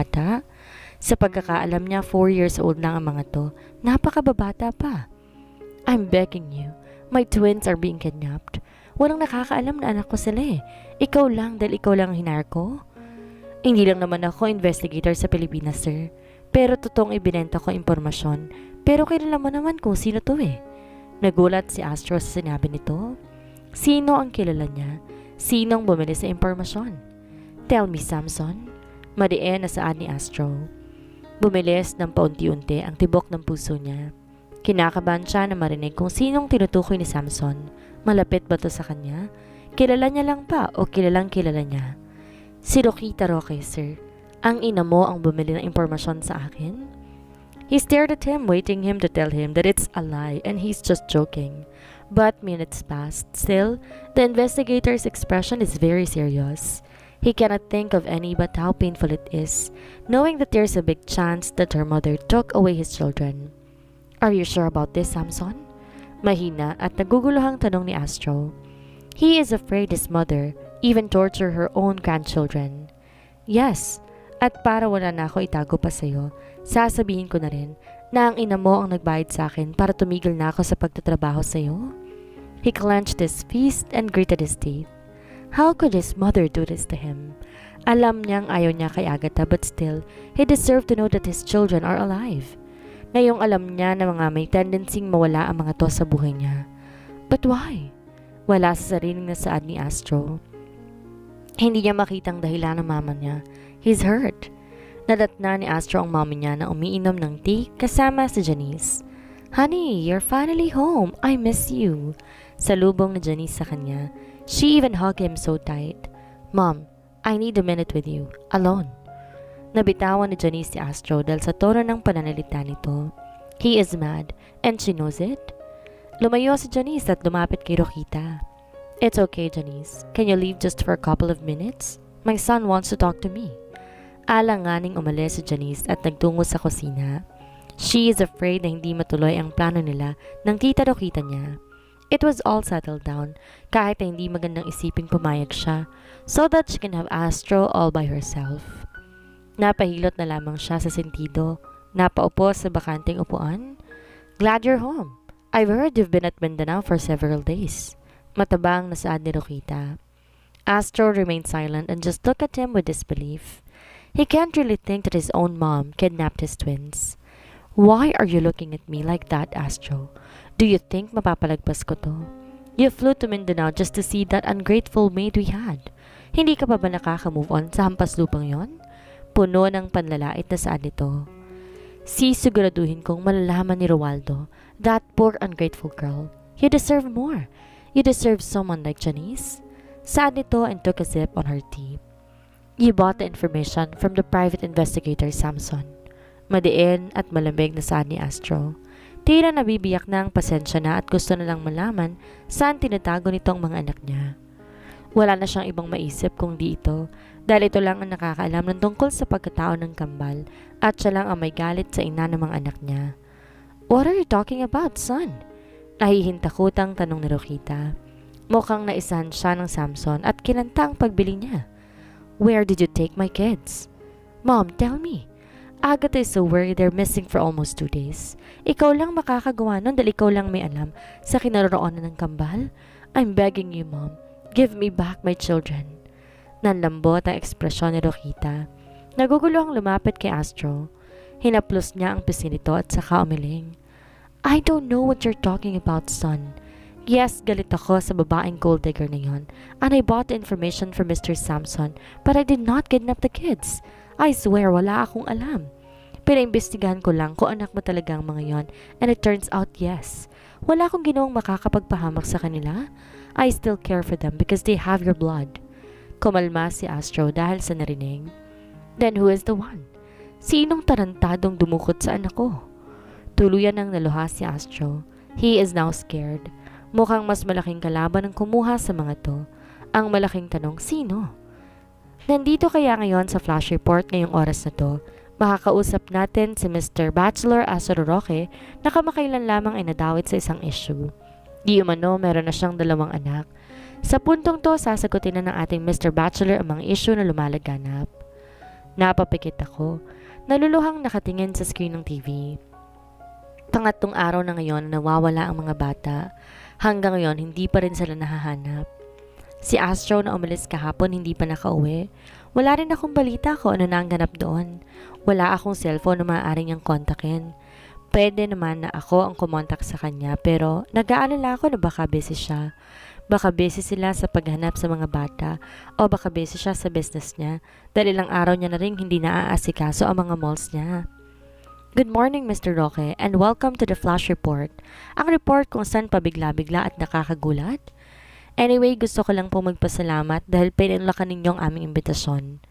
bata. Sa pagkakaalam niya, 4 years old lang ang mga to. Napakababata pa. I'm begging you. My twins are being kidnapped. Walang nakakaalam na anak ko sila eh. Ikaw lang dahil ikaw lang ang hinar ko. Hindi lang naman ako investigator sa Pilipinas, sir. Pero totoong ibinenta ko impormasyon. Pero kilala mo naman kung sino to eh. Nagulat si Astro sa sinabi nito. Sino ang kilala niya? Sinong bumili sa impormasyon? Tell me, Samson. Madiin na saan ni Astro. Bumilis ng paunti-unti ang tibok ng puso niya. Kinakabahan siya na marinig kung sinong tinutukoy ni Samson. Malapit ba to sa kanya? Kilala niya lang pa o kilalang kilala niya? Si Rokita Roque, sir. Ang ina mo ang bumili ng impormasyon sa akin? He stared at him, waiting him to tell him that it's a lie and he's just joking. But minutes passed. Still, the investigator's expression is very serious. He cannot think of any but how painful it is, knowing that there's a big chance that her mother took away his children. Are you sure about this, Samson? Mahina at naguguluhang tanong ni Astro. He is afraid his mother even torture her own grandchildren. Yes, at para wala na ako itago pa sa'yo, sasabihin ko na rin na ang ina mo ang nagbayad sa akin para tumigil na ako sa pagtatrabaho sa'yo. He clenched his fist and gritted his teeth. How could his mother do this to him? Alam niyang ayaw niya kay Agatha but still, he deserved to know that his children are alive. Ngayong alam niya na mga may tendencing mawala ang mga to sa buhay niya. But why? Wala sa sariling nasaad ni Astro. Hindi niya makitang dahilan ng mama niya. He's hurt. Nadatna ni Astro ang mama niya na umiinom ng tea kasama si Janice. Honey, you're finally home. I miss you. Salubong ni Janice sa kanya. She even hugged him so tight. Mom, I need a minute with you. Alone. Nabitawan ni Janice si Astro dahil sa tono ng pananalita nito. He is mad, and she knows it. Lumayo si Janice at lumapit kay Rokita. It's okay, Janice. Can you leave just for a couple of minutes? My son wants to talk to me. Alanganing umalis si Janice at nagtungo sa kusina. She is afraid na hindi matuloy ang plano nila ng tita Rokita niya. It was all settled down, kahit na hindi magandang isiping pumayag siya, so that she can have Astro all by herself. Napahilot na lamang siya sa sentido, napaupo sa bakanting upuan. Glad you're home. I've heard you've been at Mindanao for several days. Matabang na saad ni Rokita. Astro remained silent and just looked at him with disbelief. He can't really think that his own mom kidnapped his twins. Why are you looking at me like that, Astro? Do you think mapapalagpas ko to? You flew to Mindanao just to see that ungrateful maid we had. Hindi ka pa ba nakaka-move on sa hampas lupang yon? Puno ng panlalait na saan nito. Sisiguraduhin kong malalaman ni Roaldo, that poor ungrateful girl. You deserve more. You deserve someone like Janice. Saan nito and took a sip on her tea. You bought the information from the private investigator Samson. Madiin at malamig na saan ni Astro. Tira nabibiyak na ang pasensya na at gusto na lang malaman saan tinatago nitong mga anak niya. Wala na siyang ibang maisip kung di ito, dahil ito lang ang nakakaalam ng tungkol sa pagkatao ng kambal at siya lang ang may galit sa ina ng mga anak niya. What are you talking about, son? Nahihintakutang tanong ni Rokita. Mukhang naisahan siya ng Samson at kinanta ang pagbili niya. Where did you take my kids? Mom, tell me. Agatha is so worried they're missing for almost 2 days. Ikaw lang makakagawa nun dahil ikaw lang may alam sa kinaroroonan ng kambal. I'm begging you, Mom. Give me back my children. Nanlambot ang ekspresyon ni Rokita. Nagugulo ang lumapit kay Astro. Hinaplos niya ang pisngi nito at saka umiling. I don't know what you're talking about, son. Yes, galit ako sa babaeng gold digger na yon, and I bought the information from Mr. Samson, but I did not kidnap the kids. I swear, wala akong alam. Pinaimbestigahan ko lang kung anak mo talaga ang mga yon, and it turns out yes. Wala akong ginawang makakapagpahamak sa kanila. I still care for them because they have your blood. Kumalma si Astro dahil sa narinig. Then who is the one? Sinong tarantadong dumukot sa anak ko? Tuluyan ang naluha si Astro. He is now scared. Mukhang mas malaking kalaban ang kumuha sa mga to. Ang malaking tanong, sino? Nandito kaya ngayon sa flash report ngayong oras na to, makakausap natin si Mr. Bachelor Astro Roque na kamakailan lamang ay nadawit sa isang issue. Di umano meron na siyang 2 anak. Sa puntong to, sasagutin na ng ating Mr. Bachelor ang mga issue na lumalaganap. Napapikit ako. Naluluhang nakatingin sa screen ng TV. Pangatlong araw na ngayon nawawala ang mga bata. Hanggang ngayon hindi pa rin sila nahahanap. Si Astro na umalis kahapon hindi pa nakauwi. Wala rin akong balita kung ano na ang ganap doon. Wala akong cellphone na maaaring niyang kontakin. Pwede naman na ako ang kumontak sa kanya pero nag-aalala ako na baka busy siya. Baka busy sila sa paghanap sa mga bata o baka busy siya sa business niya dahil ilang araw niya na rin hindi naaasikaso ang mga malls niya. Good morning, Mr. Roque, and welcome to the Flash Report. Ang report kung saan pabigla-bigla at nakakagulat. Anyway, gusto ko lang po magpasalamat dahil pinanlakan ninyong aming imbitasyon.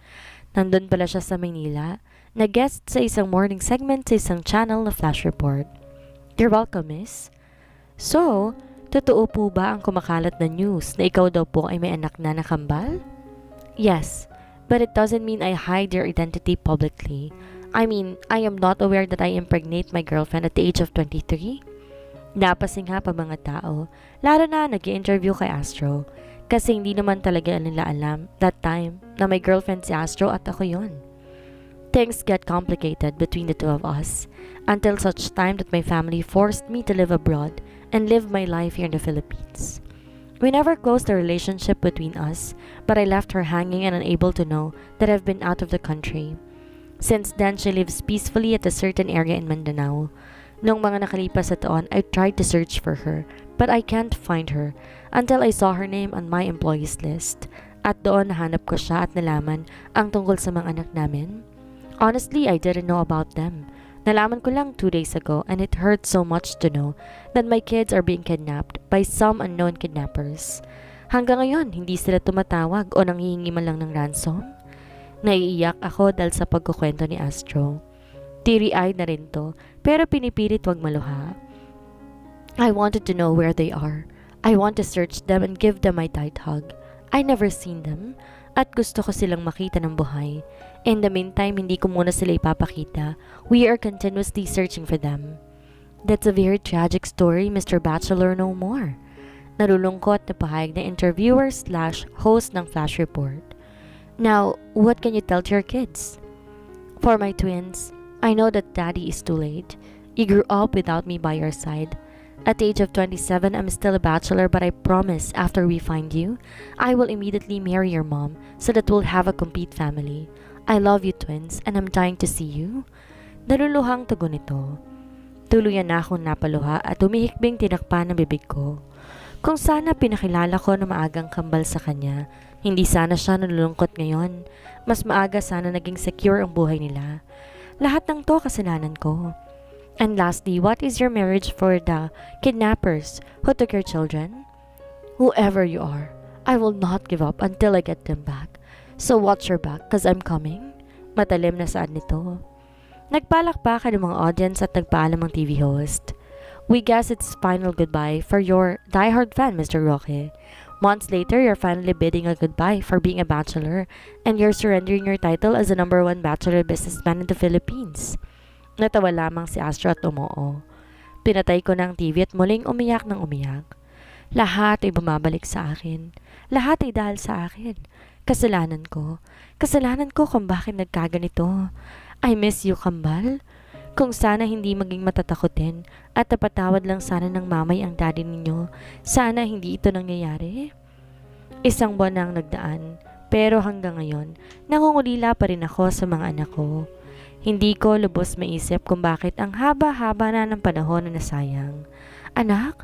Nandun pala siya sa Maynila, na-guest sa isang morning segment sa isang channel na Flash Report. You're welcome, miss. So, totoo po ba ang kumakalat na news na ikaw daw po ay may anak na nakambal? Yes, but it doesn't mean I hide your identity publicly. I mean, I am not aware that I impregnate my girlfriend at the age of 23. Napasingha pa mga tao, lalo na nag-i-interview kay Astro. Kasi hindi naman talaga nila alam that time na may girlfriend si Astro at ako yon. Things get complicated between the two of us until such time that my family forced me to live abroad and live my life here in the Philippines. We never closed the relationship between us, but I left her hanging and unable to know that I've been out of the country. Since then, she lives peacefully at a certain area in Mindanao. Nung mga nakalipas na taon, I tried to search for her, but I can't find her until I saw her name on my employees list. At doon nahanap ko siya at nalaman ang tungkol sa mga anak namin. Honestly, I didn't know about them. Nalaman ko lang 2 days ago and it hurts so much to know that my kids are being kidnapped by some unknown kidnappers. Hanggang ngayon, hindi sila tumatawag o nanghihingi man lang ng ransom. Naiiyak ako dahil sa pagkukwento ni Astro. Teary-eyed na rin to, pero pinipilit wag maluha. I wanted to know where they are. I want to search them and give them my tight hug. I never seen them, at gusto ko silang makita ng buhay. In the meantime, hindi ko muna sila ipapakita. We are continuously searching for them. That's a very tragic story, Mr. Bachelor no more. Nalulungkot na pahayag na interviewer/host ng Flash Report. Now, what can you tell to your kids? For my twins, I know that daddy is too late. You grew up without me by your side. At the age of 27, I'm still a bachelor, but I promise after we find you, I will immediately marry your mom so that we'll have a complete family. I love you, twins, and I'm dying to see you. Naluluhang tugon nito. Tuluyan na akong napaluha at humihikbing tinakpan ng bibig ko. Kung sana pinakilala ko na maagang kambal sa kanya, hindi sana siya nalulungkot ngayon. Mas maaga sana naging secure ang buhay nila. Lahat ng to kasalanan ko. And lastly, what is your marriage for the kidnappers who took your children? Whoever you are, I will not give up until I get them back. So watch your back, cause I'm coming. Matalim na saan nito. Nagpalakpakan ng mga audience at nagpaalam ang TV host. We guess it's final goodbye for your diehard fan, Mr. Roque. Months later, you're finally bidding a goodbye for being a bachelor and you're surrendering your title as the #1 bachelor businessman in the Philippines. Natawa lamang si Astro at umoo. Pinatay ko ng TV at muling umiyak ng umiyak. Lahat ay bumabalik sa akin. Lahat ay dahil sa akin. Kasalanan ko. Kasalanan ko kung bakit nagkaganito. I miss you, kambal. Kung sana hindi maging matatakotin at napatawad lang sana ng mamay ang daddy ninyo, sana hindi ito nangyayari. 1 buwan nang nagdaan, pero hanggang ngayon, nangungulila pa rin ako sa mga anak ko. Hindi ko lubos maisip kung bakit ang haba-haba na ng panahon na nasayang. Anak,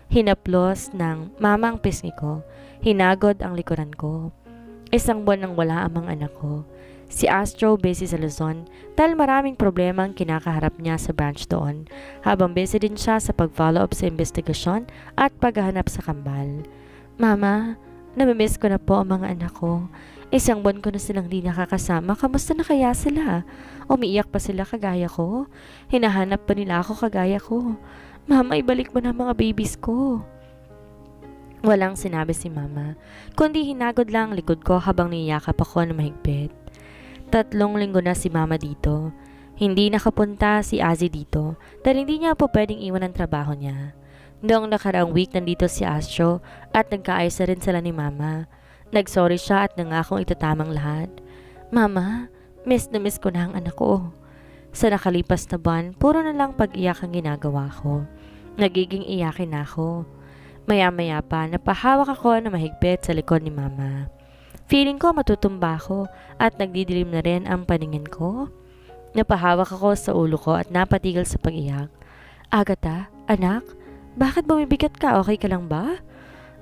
hinaplos ng mamang pisngi ko, hinagod ang likuran ko. 1 buwan nang wala ang mga anak ko. Si Astro busy sa Luzon dahil maraming problema ang kinakaharap niya sa branch doon, habang busy din siya sa pag-follow up sa investigasyon at paghahanap sa kambal. Mama, namimiss ko na po ang mga anak ko. 1 buwan ko na silang di nakakasama. Kamusta na kaya sila? Umiiyak pa sila kagaya ko? Hinahanap pa nila ako kagaya ko? Mama, ibalik mo na mga babies ko. Walang sinabi si Mama, kundi hinagod lang ang likod ko habang niyakap ako na mahigpit. 3 linggo na si Mama dito. Hindi nakapunta si Azzy dito dahil hindi niya po pwedeng iwan ang trabaho niya. Noong nakaraang week nandito si Astro at nagkaayos na rin sila ni Mama. Nagsorry siya at nangakong itatamang lahat. Mama, Miss na miss ko na ang anak ko. Sa nakalipas na buwan, puro na lang pag-iyak ang ginagawa ko. Nagiging iyakin na ako. Maya-maya pa, napahawak ako na mahigpit sa likod ni Mama. Feeling ko matutumba ako at nagdidilim na rin ang paningin ko. Napahawak ako sa ulo ko at napatigil sa pag-iyak. Agatha, anak, bakit bumibigat ka? Okay ka lang ba?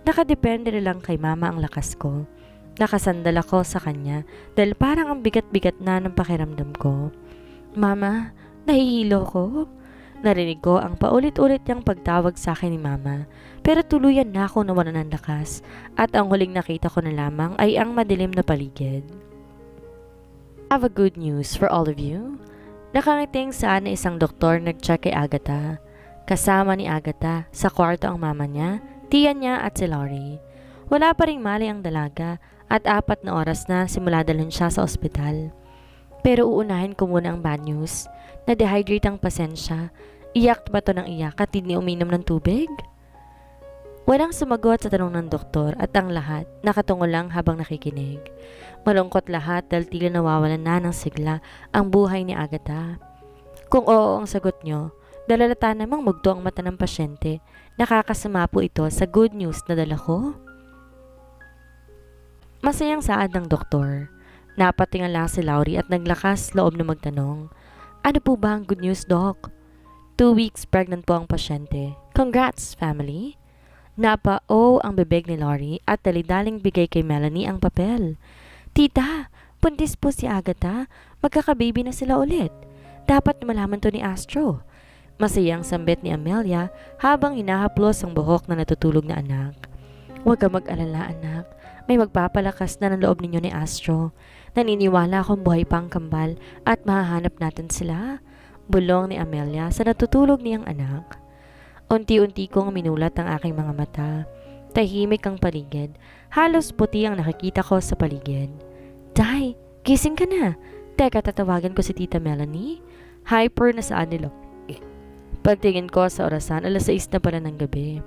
Nakadepende na lang kay Mama ang lakas ko. Nakasandal ako sa kanya dahil parang ang bigat-bigat na ng pakiramdam ko. Mama, nahihilo ko. Narinig ko ang paulit-ulit niyang pagtawag sa akin ni Mama, pero tuluyan na ako nawalan ng lakas at ang huling nakita ko na lamang ay ang madilim na paligid. I have a good news for all of you. Nakangiting saan na isang doktor nag-check kay Agatha. Kasama ni Agatha sa kwarto ang mama niya, tiya niya at si Laurie. Wala pa ring malay ang dalaga at 4 na oras na simula dalhin siya sa ospital. Pero uunahin ko muna ang bad news. Na-dehydrate ang pasensya. Iyak ba to ng iyak at hindi uminom ng tubig? Walang sumagot sa tanong ng doktor at ang lahat nakatungo lang habang nakikinig. Malungkot lahat dahil tila nawawalan na ng sigla ang buhay ni Agatha. Kung oo ang sagot nyo, dalalata namang mugto ang mata ng pasyente. Nakakasama po ito sa good news na dala ko. Masayang saad ng doktor. Napatingala si Laurie at naglakas loob na magtanong. Ano po ba ang good news, Doc? 2 weeks pregnant po ang pasyente. Congrats, family! Napa-o ang bibig ni Laurie at dalidaling bigay kay Melanie ang papel. Tita, buntis po si Agatha. Magkakababy na sila ulit. Dapat malaman to ni Astro. Masayang sambit ni Amelia habang hinahaplos ang buhok na natutulog na anak. Huwag ka mag-alala, anak. May magpapalakas na ng loob ninyo ni Astro. Naniniwala akong buhay pa ang kambal at mahahanap natin sila. Bulong ni Amelia sa natutulog niyang anak. Unti-unti kong minulat ang aking mga mata. Tahimik ang paligid. Halos puti ang nakikita ko sa paligid. Day, gising ka na. Teka, tatawagan ko si Tita Melanie. Hyper na saan nila. Pagtingin ko sa orasan, 6:00 na pala ng gabi.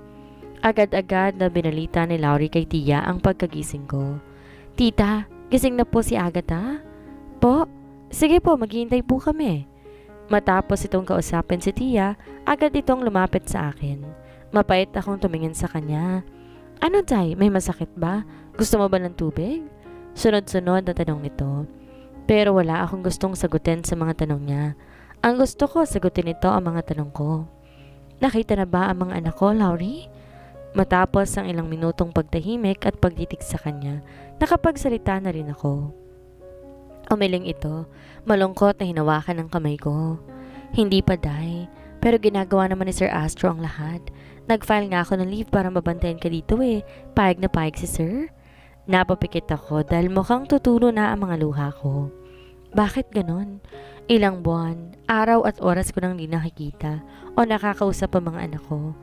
Agad-agad na binalita ni Laurie kay Tia ang pagkagising ko. Tita, gising na po si Agatha? Po? Sige po, maghihintay po kami. Matapos itong kausapin si Tia, agad itong lumapit sa akin. Mapait akong tumingin sa kanya. Ano, Tay? May masakit ba? Gusto mo ba ng tubig? Sunod-sunod na tanong nito. Pero wala akong gustong sagutin sa mga tanong niya. Ang gusto ko, sagutin nito ang mga tanong ko. Nakita na ba ang mga anak ko, Laurie? Matapos ang ilang minutong pagtahimik at pagtitig sa kanya, nakapagsalita na rin ako. Umiling ito, malungkot na hinawakan ng kamay ko. Hindi pa, Day, pero ginagawa naman ni Sir Astro ang lahat. Nag-file nga ako ng leave para mabantayan ka dito eh. Payag na payag si Sir. Napapikit ako dahil mukhang tutulo na ang mga luha ko. Bakit ganon? Ilang buwan, araw at oras ko nang di nakikita o nakakausap ang mga anak ko.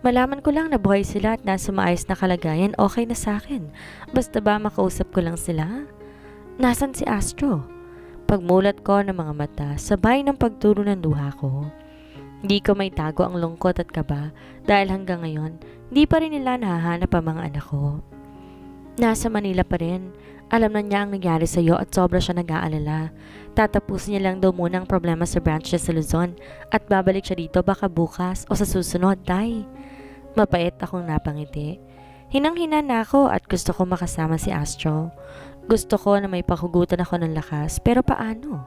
Malaman ko lang na buhay sila at nasa maayos na kalagayan, okay na sa akin. Basta ba makausap ko lang sila? Nasaan si Astro? Pagmulat ko ng mga mata, sabay ng pagtulo ng luha ko. Di ko may tago ang lungkot at kaba dahil hanggang ngayon, di pa rin nila nahahanap ang mga anak ko. Nasa Manila pa rin. Alam na niya ang nangyari sa iyo at sobra siya nag-aalala. Tatapusin niya lang daw muna ang problema sa branch niya sa Luzon at babalik siya dito baka bukas o sa susunod, Tay. Mapait akong napangiti. Hinang-hina na ako at gusto ko makasama si Astro. Gusto ko na may pakugutan ako ng lakas, pero paano?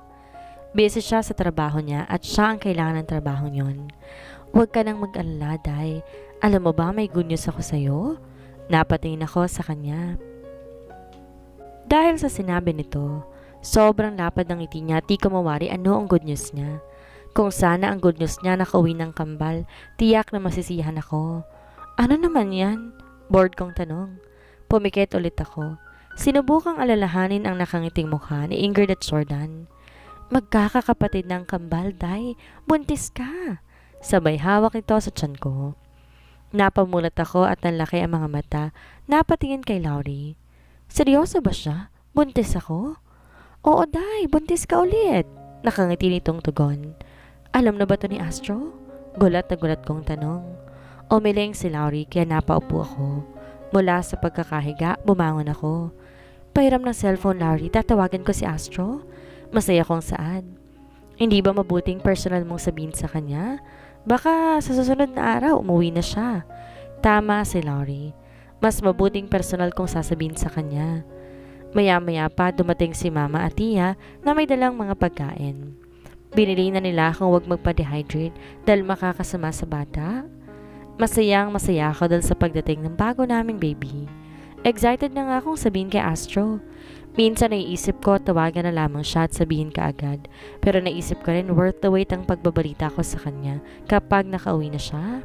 Busy siya sa trabaho niya at siya ang kailangan ng trabaho niyon. Huwag ka nang mag-alala, Day. Alam mo ba may good news ako sa'yo? Napatingin ako sa kanya. Dahil sa sinabi nito, sobrang lapad ng ngiti niya at di ko mawari ano ang good news niya. Kung sana ang good news niya nakauwi ng kambal, tiyak na masisiyahan ako. Ano naman yan? Bored kong tanong. Pumikit ulit ako. Sinubukang alalahanin ang nakangiting mukha ni Ingrid at Jordan. Magkakakapatid ng kambal, Day. Buntis ka. Sabay hawak ito sa tiyan ko. Napamulat ako at nanlaki ang mga mata. Napatingin kay Laurie. Seryoso ba siya? Buntis ako? Oo, Day. Buntis ka ulit. Nakangiti nitong tugon. Alam na ba to ni Astro? Gulat na gulat kong tanong. Umiling si Laurie kaya napaupo ako. Mula sa pagkakahiga, bumangon ako. Pahiram ng cellphone, Laurie. Tatawagan ko si Astro. Masaya kong saad. Hindi ba mabuting personal mong sabihin sa kanya? Baka sa susunod na araw umuwi na siya. Tama si Laurie. Mas mabuting personal kong sasabihin sa kanya. Maya-maya pa dumating si Mama at Tia na may dalang mga pagkain. Binili na nila akong huwag magpa-dehydrate dahil makakasama sa bata. Masaya ako dahil sa pagdating ng bago naming baby. Excited na nga akong sabihin kay Astro. Minsan naiisip ko tawagan na lamang siya at sabihin ka agad. Pero naisip ko rin worth the wait ang pagbabalita ko sa kanya kapag nakauwi na siya.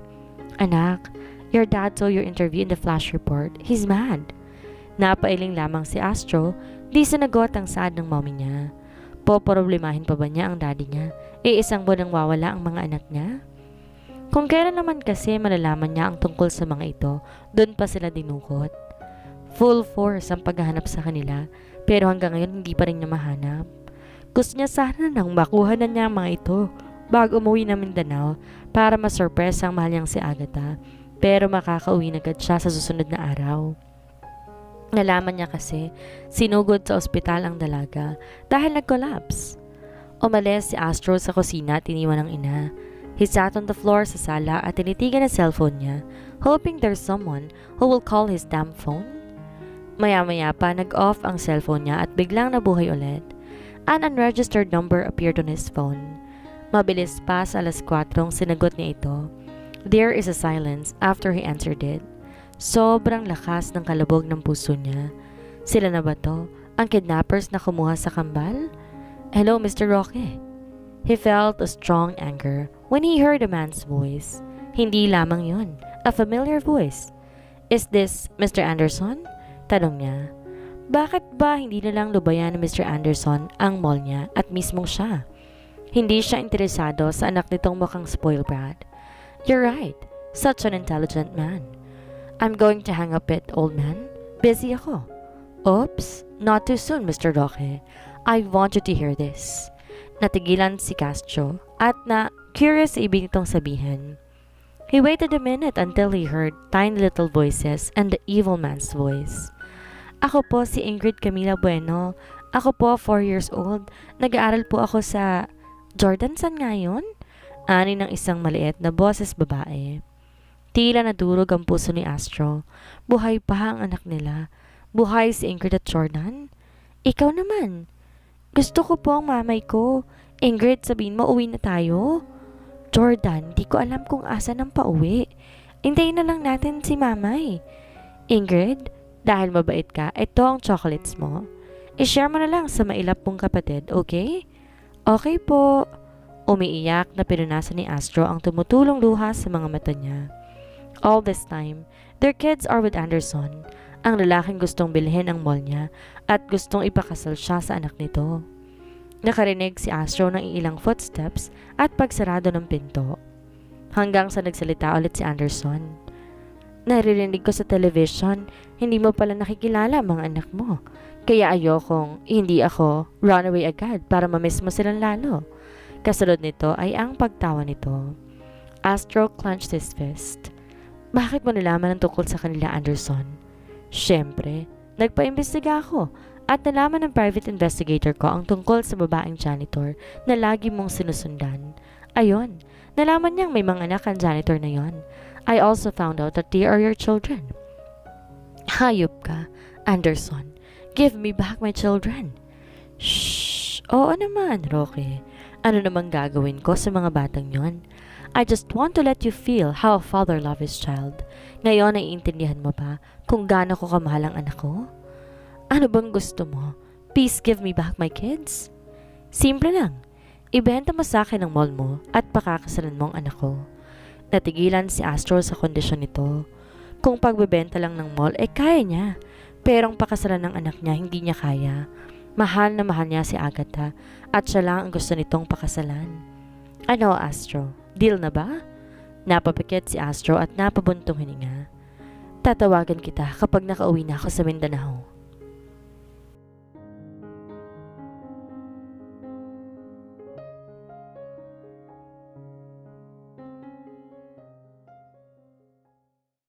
Anak, your dad saw your interview in the flash report. He's mad. Napailing lamang si Astro, di sinagot ang saad ng mommy niya. Poproblemahin pa ba niya ang daddy niya? Isang buwan nang wawala ang mga anak niya? Kung kailan naman kasi malalaman niya ang tungkol sa mga ito, doon pa sila dinukot. Full force ang paghahanap sa kanila, pero hanggang ngayon hindi pa rin niya mahanap. Gusto niya sana nang makuha na niya ang mga ito bago umuwi na Mindanao para masurpresa ang mahal niyang si Agatha, pero makakauwi na agad siya sa susunod na araw. Nalaman niya kasi sinugod sa ospital ang dalaga dahil nag-collapse. Umalis si Astro sa kusina at iniwan ng ina. He sat on the floor sa sala at tinitigan ang cellphone niya, hoping there's someone who will call his damn phone. Maya-maya pa nag-off ang cellphone niya at biglang nabuhay ulit. An unregistered number appeared on his phone. Mabilis pa sa 4:00 sinagot niya ito. There is a silence after he answered it. Sobrang lakas ng kalabog ng puso niya. Sila na ba to? Ang kidnappers na kumuha sa kambal? Hello, Mr. Roque. He felt a strong anger when he heard a man's voice. Hindi lamang yun, a familiar voice. Is this Mr. Anderson? Tanong niya. Bakit ba hindi na lang lubayan ni Mr. Anderson ang mall niya at mismong siya? Hindi siya interesado sa anak nitong mukhang spoiled brat. You're right, such an intelligent man. I'm going to hang up it, old man. Busy ako. Oops, not too soon, Mr. Roque. I want you to hear this. Natigilan si Castro at na curious sa ibig nitong sabihin. He waited a minute until he heard tiny little voices and the evil man's voice. Ako po si Ingrid Camila Bueno. Ako po 4 years old. Nag-aaral po ako sa Jordan San ngayon? Ani ng isang maliit na boses babae. Tila nadurog ang puso ni Astro. Buhay pa ang anak nila. Buhay si Ingrid at Jordan. Ikaw naman. Gusto ko po ang mamay ko. Ingrid, sabihin mo uwi na tayo. Jordan, di ko alam kung asan ang pauwi. Hintayin na lang natin si mamay. Ingrid, dahil mabait ka, ito ang chocolates mo. I-share mo na lang sa mailap mong kapatid, okay? Okay po. Umiiyak na pinunasan ni Astro ang tumutulong luha sa mga mata niya. All this time, their kids are with Anderson, ang lalaking gustong bilhin ang mall niya at gustong ipakasal siya sa anak nito. Nakarinig si Astro ng ilang footsteps at pagsarado ng pinto. Hanggang sa nagsalita ulit si Anderson. Naririnig ko sa television, hindi mo pala nakikilala mga anak mo. Kaya ayokong hindi ako runaway agad para mamiss mo silang lalo. Kasunod nito ay ang pagtawa nito. Astro clenched his fist. Bakit mo nalaman ang tungkol sa kanila, Anderson? Siyempre, nagpa-imbestiga ako at nalaman ng private investigator ko ang tungkol sa babaeng janitor na lagi mong sinusundan. Ayon, nalaman niyang may mga anak ang janitor na yon. I also found out that they are your children. Hayop ka, Anderson. Give me back my children. Shh! Oo naman, Roque. Ano namang gagawin ko sa mga batang yon? I just want to let you feel how a father loves his child. Ngayon ay intindihan mo ba kung gaano ko kamahal ang anak ko? Ano bang gusto mo? Please give me back my kids? Simple lang. Ibenta mo sa akin ang mall mo at pakakasalan mo ang anak ko. Natigilan si Astro sa kondisyon nito. Kung pagbebenta lang ng mall, kaya niya. Pero ang pakasalan ng anak niya, hindi niya kaya. Mahal na mahal niya si Agatha at siya lang ang gusto nitong pakasalan. Ano, Astro? Deal na ba? Napapikit si Astro at napabuntong hininga. Tatawagan kita kapag nakauwi na ako sa Mindanao.